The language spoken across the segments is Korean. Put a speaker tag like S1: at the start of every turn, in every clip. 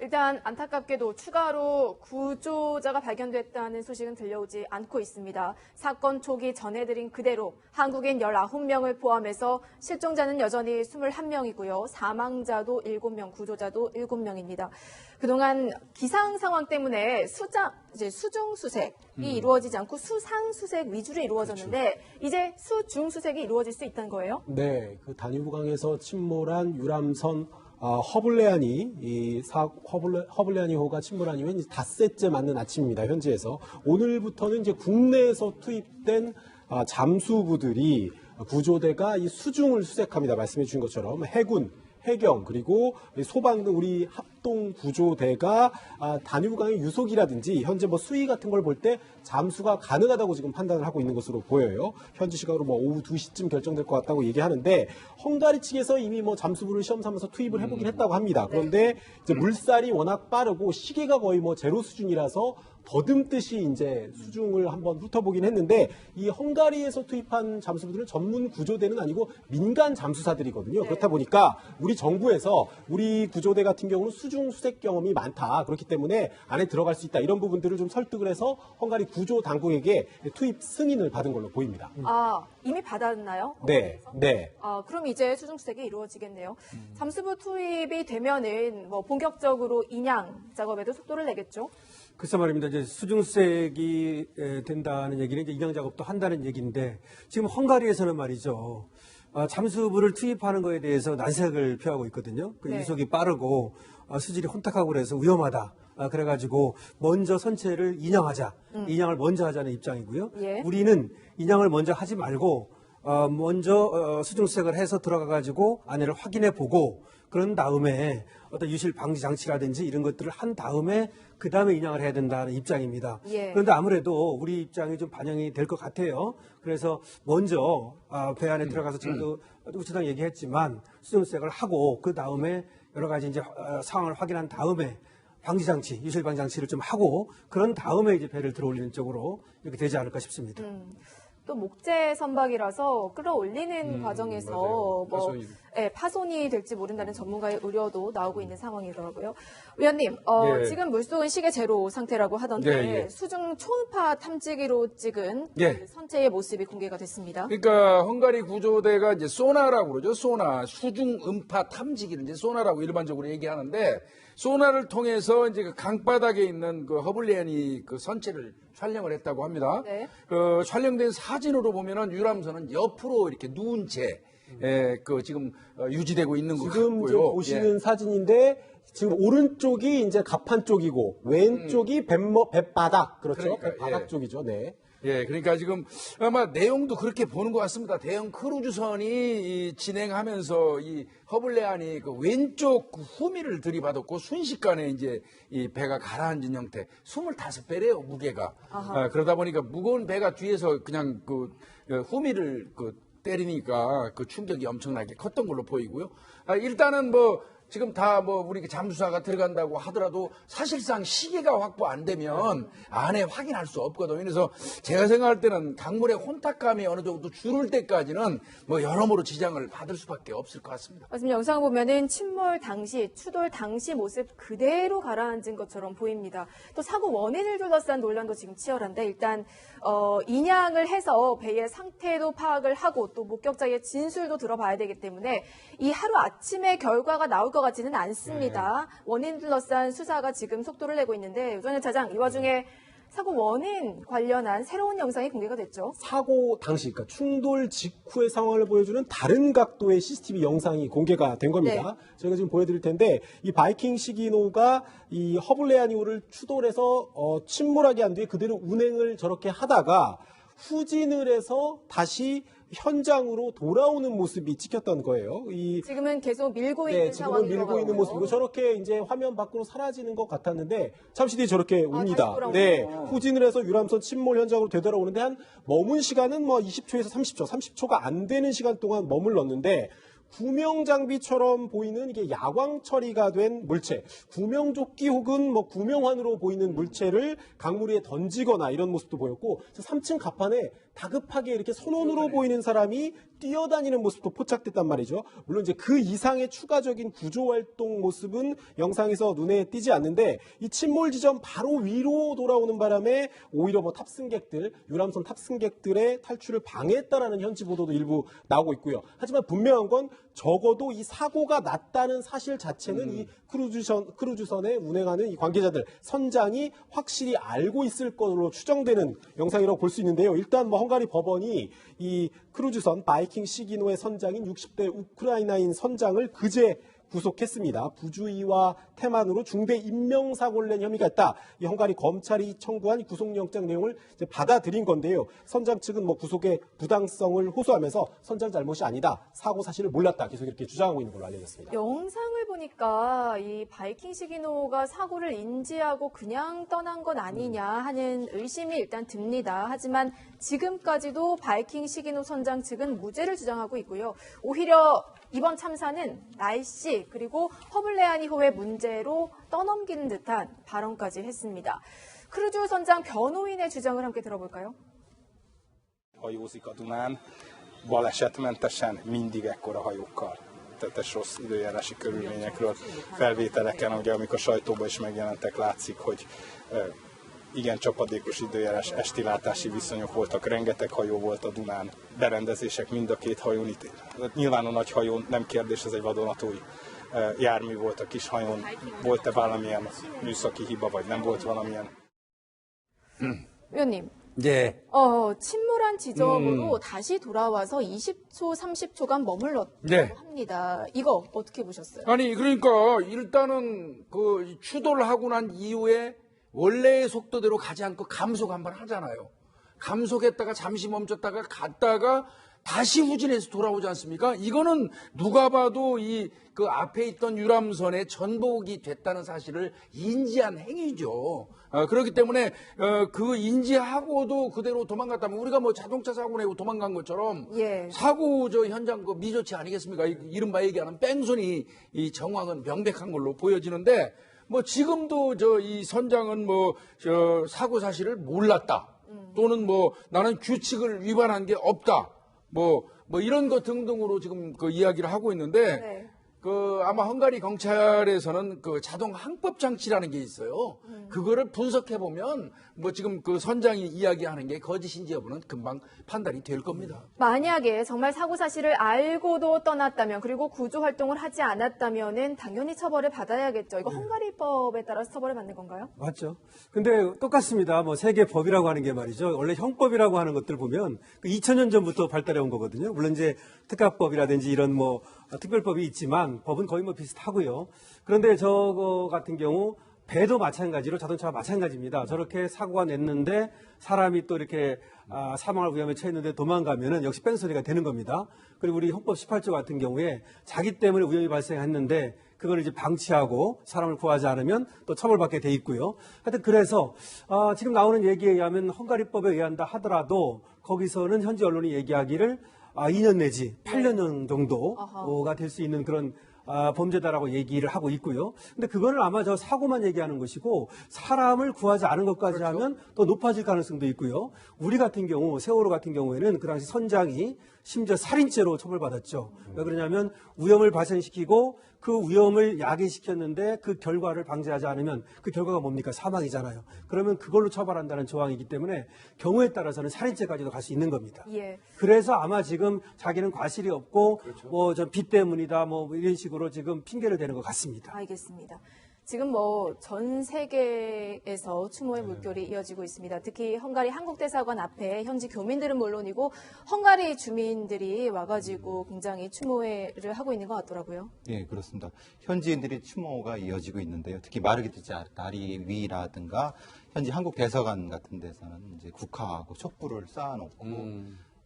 S1: 일단 안타깝게도 추가로 구조자가 발견됐다는 소식은 들려오지 않고 있습니다. 사건 초기 전해드린 그대로 한국인 19명을 포함해서 실종자는 여전히 21명이고요. 사망자도 7명, 구조자도 7명입니다. 그동안 기상 상황 때문에 수중 수색이 이루어지지 않고 수상 수색 위주로 이루어졌는데 그렇죠. 이제 수중 수색이 이루어질 수 있다는 거예요?
S2: 네, 그 다뉴브강에서 침몰한 유람선 허블레아니호가 침몰한 이후에 이제 닷새째 맞는 아침입니다. 현지에서 오늘부터는 이제 국내에서 투입된 잠수부들이 구조대가 이 수중을 수색합니다. 말씀해 주신 것처럼 해군, 해경 그리고 소방 등 우리 합동 구조대가 다뉴브강의 유속이라든지 현재 뭐 수위 같은 걸 볼 때 잠수가 가능하다고 지금 판단을 하고 있는 것으로 보여요. 현지 시각으로 뭐 오후 2시쯤 결정될 것 같다고 얘기하는데 헝가리 측에서 이미 뭐 잠수부를 시험 삼아서 투입을 해보긴 했다고 합니다. 그런데 이제 물살이 워낙 빠르고 시계가 거의 뭐 제로 수준이라서 더듬듯이 이제 수중을 한번 훑어보긴 했는데 이 헝가리에서 투입한 잠수부들은 전문 구조대는 아니고 민간 잠수사들이거든요. 네. 그렇다 보니까 우리 정부에서 우리 구조대 같은 경우는 수중 수색 경험이 많다. 그렇기 때문에 안에 들어갈 수 있다. 이런 부분들을 좀 설득을 해서 헝가리 구조 당국에게 투입 승인을 받은 걸로 보입니다.
S1: 이미 받았나요?
S2: 네. 네.
S1: 그럼 이제 수중 수색이 이루어지겠네요. 잠수부 투입이 되면은 뭐 본격적으로 인양 작업에도 속도를 내겠죠?
S3: 글쎄 말입니다. 이제 수중수색이 된다는 얘기는 이제 인양 작업도 한다는 얘기인데 지금 헝가리에서는 말이죠. 잠수부를 투입하는 거에 대해서 난색을 표하고 있거든요. 그 유속이 빠르고 수질이 혼탁하고 그래서 위험하다. 그래가지고 먼저 선체를 인양하자. 인양을 먼저 하자는 입장이고요. 예. 우리는 인양을 먼저 하지 말고 먼저 수중수색을 해서 들어가가지고 안에를 확인해 보고 그런 다음에 어떤 유실 방지 장치라든지 이런 것들을 한 다음에 그 다음에 인양을 해야 된다는 입장입니다. 예. 그런데 아무래도 우리 입장이 좀 반영이 될 것 같아요. 그래서 먼저 배 안에 들어가서 지금도 우체당 얘기했지만 수중수색을 하고 그 다음에 여러 가지 이제 상황을 확인한 다음에 방지 장치, 유실 방지 장치를 좀 하고 그런 다음에 이제 배를 들어올리는 쪽으로 이렇게 되지 않을까 싶습니다.
S1: 또 목재 선박이라서 끌어올리는 과정에서 파손이 될지 모른다는 전문가의 우려도 나오고 있는 상황이더라고요. 위원님, 네. 지금 물속은 시계 제로 상태라고 하던데 네. 수중 초음파 탐지기로 찍은 그 선체의 모습이 공개가 됐습니다.
S4: 그러니까 헝가리 구조대가 이제 소나라고 그러죠. 소나, 수중 음파 탐지기를 이제 소나라고 일반적으로 얘기하는데 소나를 통해서 이제 그 강바닥에 있는 그 허블리안이 그 선체를 촬영을 했다고 합니다. 네. 그 촬영된 사진으로 보면은 유람선은 옆으로 이렇게 누운 채 그 지금 유지되고 있는 것 같고요.
S2: 지금 보시는 사진인데 지금 오른쪽이 이제 갑판 쪽이고 왼쪽이 뱃바닥 그렇죠. 그러니까, 뱃바닥 쪽이죠. 네.
S4: 예, 그러니까 지금 아마 내용도 그렇게 보는 것 같습니다. 대형 크루즈선이 진행하면서 이 허블레안이 그 왼쪽 후미를 들이받았고 순식간에 이제 이 배가 가라앉은 형태. 25배래요, 무게가. 그러다 보니까 무거운 배가 뒤에서 그냥 그 후미를 때리니까 그 충격이 엄청나게 컸던 걸로 보이고요. 일단은 지금 다 우리 잠수사가 들어간다고 하더라도 사실상 시계가 확보 안 되면 안에 확인할 수 없거든요. 그래서 제가 생각할 때는 강물의 혼탁감이 어느 정도 줄을 때까지는 여러모로 지장을 받을 수밖에 없을 것 같습니다.
S1: 지금 영상 보면은 침몰 당시, 추돌 당시 모습 그대로 가라앉은 것처럼 보입니다. 또 사고 원인을 둘러싼 논란도 지금 치열한데 일단 인양을 해서 배의 상태도 파악을 하고 또 목격자의 진술도 들어봐야 되기 때문에 이 하루 아침에 결과가 나올 것 같지는 않습니다. 원인 둘러싼 수사가 지금 속도를 내고 있는데 유전일 차장 이 와중에 사고 원인 관련한 새로운 영상이 공개가 됐죠.
S2: 사고 당시, 그러니까 충돌 직후의 상황을 보여주는 다른 각도의 CCTV 영상이 공개가 된 겁니다. 네. 저희가 지금 보여드릴 텐데 이 바이킹 시기노가 이 허블레아니호를 추돌해서 침몰하게 한 뒤에 그대로 운행을 저렇게 하다가 후진을 해서 다시 현장으로 돌아오는 모습이 찍혔던 거예요.
S1: 지금은 계속 밀고 있는 상황이고요.
S2: 지금은 밀고 있는 모습이고 저렇게 이제 화면 밖으로 사라지는 것 같았는데 잠시 뒤에 저렇게 옵니다. 네, 후진을 해서 유람선 침몰 현장으로 되돌아오는데 한 머문 시간은 20초에서 30초가 안 되는 시간 동안 머물렀는데 구명 장비처럼 보이는 이게 야광 처리가 된 물체, 구명조끼 혹은 구명환으로 보이는 물체를 강물 위에 던지거나 이런 모습도 보였고 3층 갑판에 다급하게 이렇게 선원으로 보이는 사람이 뛰어다니는 모습도 포착됐단 말이죠. 물론 이제 그 이상의 추가적인 구조활동 모습은 영상에서 눈에 띄지 않는데 이 침몰 지점 바로 위로 돌아오는 바람에 오히려 뭐 탑승객들, 유람선 탑승객들의 탈출을 방해했다라는 현지 보도도 일부 나오고 있고요. 하지만 분명한 건 적어도 이 사고가 났다는 사실 자체는 이 크루즈선에 운행하는 이 관계자들, 선장이 확실히 알고 있을 것으로 추정되는 영상이라고 볼 수 있는데요. 일단 뭐 헝가리 법원이 이 크루즈선 바이킹 시기노의 선장인 60대 우크라이나인 선장을 그제 구속했습니다. 부주의와 태만으로 중대 인명사고를 낸 혐의가 있다. 이 헝가리 검찰이 청구한 구속영장 내용을 이제 받아들인 건데요. 선장 측은 뭐 구속의 부당성을 호소하면서 선장 잘못이 아니다. 사고 사실을 몰랐다. 계속 이렇게 주장하고 있는 걸로 알려졌습니다.
S1: 영상을 보니까 이 바이킹 시기노가 사고를 인지하고 그냥 떠난 건 아니냐 하는 의심이 일단 듭니다. 하지만 지금까지도 바이킹 시기노 선장 측은 무죄를 주장하고 있고요. 오히려 이번 참사는 날씨 그리고 허블레아니호의 문제로 떠넘기는 듯한 발언까지 했습니다. 크루즈 선장 변호인의 주장을 함께 들어볼까요?
S5: Hajózik a Dunán, balesetmentesen mindig ekkora hajókkal. Tetes rossz időjárási körülményekről, felvételeken, ugye, amik a sajtóban is megjelentek, látszik, hogy igen csapadékos időjárás, estilátási viszonyok voltak, rengeteg hajó volt a Dunán, berendezések mind a két hajón itt. Nyilván a nagy hajón nem kérdés, ez egy vadonatúj jármű volt, a kis hajón volt-e valamilyen műszaki hiba, vagy nem volt valamilyen?
S1: 위원님,
S4: 네.
S1: 침몰한 지점으로 다시 돌아와서 20초, 30초간 머물렀다고
S4: 네.
S1: 합니다. 이거 어떻게 보셨어요?
S4: 아니 그러니까 일단은 그 추돌을 하고 난 이후에 원래의 속도대로 가지 않고 감속 한번 하잖아요. 감속했다가 잠시 멈췄다가 갔다가 다시 후진해서 돌아오지 않습니까? 이거는 누가 봐도 이 그 앞에 있던 유람선에 전복이 됐다는 사실을 인지한 행위죠. 그렇기 때문에 그 인지하고도 그대로 도망갔다면 우리가 뭐 자동차 사고 내고 도망간 것처럼
S1: 예.
S4: 사고 저 현장 그 미조치 아니겠습니까? 이른바 얘기하는 뺑소니 이 정황은 명백한 걸로 보여지는데 뭐 지금도 저 이 선장은 뭐 저 사고 사실을 몰랐다 또는 뭐 나는 규칙을 위반한 게 없다 뭐 이런 것 등등으로 지금 그 이야기를 하고 있는데
S1: 네.
S4: 그 아마 헝가리 경찰에서는 그 자동 항법 장치라는 게 있어요. 그거를 분석해 보면 뭐 지금 그 선장이 이야기하는 게 거짓인지 여부는 금방 판단이 될 겁니다.
S1: 만약에 정말 사고 사실을 알고도 떠났다면 그리고 구조 활동을 하지 않았다면은 당연히 처벌을 받아야겠죠. 이거 헝가리법에 따라서 처벌을 받는 건가요?
S3: 맞죠. 근데 똑같습니다. 뭐 세계 법이라고 하는 게 말이죠. 원래 형법이라고 하는 것들 보면 그 2000년 전부터 발달해 온 거거든요. 물론 이제 특가법이라든지 이런 뭐 특별법이 있지만 법은 거의 뭐 비슷하고요. 그런데 저거 같은 경우 배도 마찬가지로 자동차와 마찬가지입니다. 저렇게 사고가 냈는데 사람이 또 이렇게 사망할 위험에 처했는데 도망가면은 역시 뺑소니가 되는 겁니다. 그리고 우리 헌법 18조 같은 경우에 자기 때문에 위험이 발생했는데 그걸 이제 방치하고 사람을 구하지 않으면 또 처벌받게 돼 있고요. 하여튼 그래서 지금 나오는 얘기에 의하면 헝가리법에 의한다 하더라도 거기서는 현지 언론이 얘기하기를 2년 내지 8년 정도가 될 수 있는 그런 범죄다라고 얘기를 하고 있고요. 근데 그거는 아마 저 사고만 얘기하는 것이고 사람을 구하지 않은 것까지
S4: 그렇죠.
S3: 하면 더 높아질 가능성도 있고요. 우리 같은 경우 세월호 같은 경우에는 그 당시 선장이 심지어 살인죄로 처벌받았죠. 왜 그러냐면 위험을 발생시키고 그 위험을 야기시켰는데 그 결과를 방지하지 않으면 그 결과가 뭡니까? 사망이잖아요. 그러면 그걸로 처벌한다는 조항이기 때문에 경우에 따라서는 살인죄까지도 갈 수 있는 겁니다.
S1: 예.
S3: 그래서 아마 지금 자기는 과실이 없고 뭐 전 빚 때문이다 뭐 이런 식으로 지금 핑계를 대는 것 같습니다.
S1: 알겠습니다. 지금 뭐 전 세계에서 추모의 물결이 이어지고 있습니다. 특히 헝가리 한국대사관 앞에 현지 교민들은 물론이고 헝가리 주민들이 와가지고 굉장히 추모회를 하고 있는 것 같더라고요.
S6: 예, 그렇습니다. 현지인들이 추모가 이어지고 있는데요. 특히 마르게트 다리 위라든가 현지 한국 대사관 같은 데서는 이제 국화하고 촛불을 쌓아놓고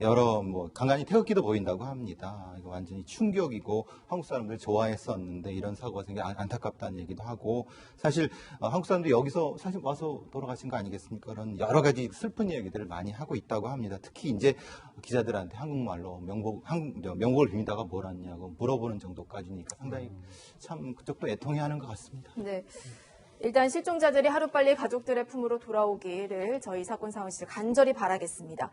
S6: 여러 뭐 간간히 태극기도 보인다고 합니다. 이거 완전히 충격이고 한국 사람들이 좋아했었는데 이런 사고가 생겨 안타깝다는 얘기도 하고 사실 한국 사람들이 여기서 사실 와서 돌아가신 거 아니겠습니까? 그런 여러 가지 슬픈 얘기들을 많이 하고 있다고 합니다. 특히 이제 기자들한테 한국말로 명복을 빕니다가 뭐라냐고 물어보는 정도까지니까 상당히 참 그쪽도 애통해하는 것 같습니다.
S1: 네. 일단 실종자들이 하루빨리 가족들의 품으로 돌아오기를 저희 사건 상황실 간절히 바라겠습니다.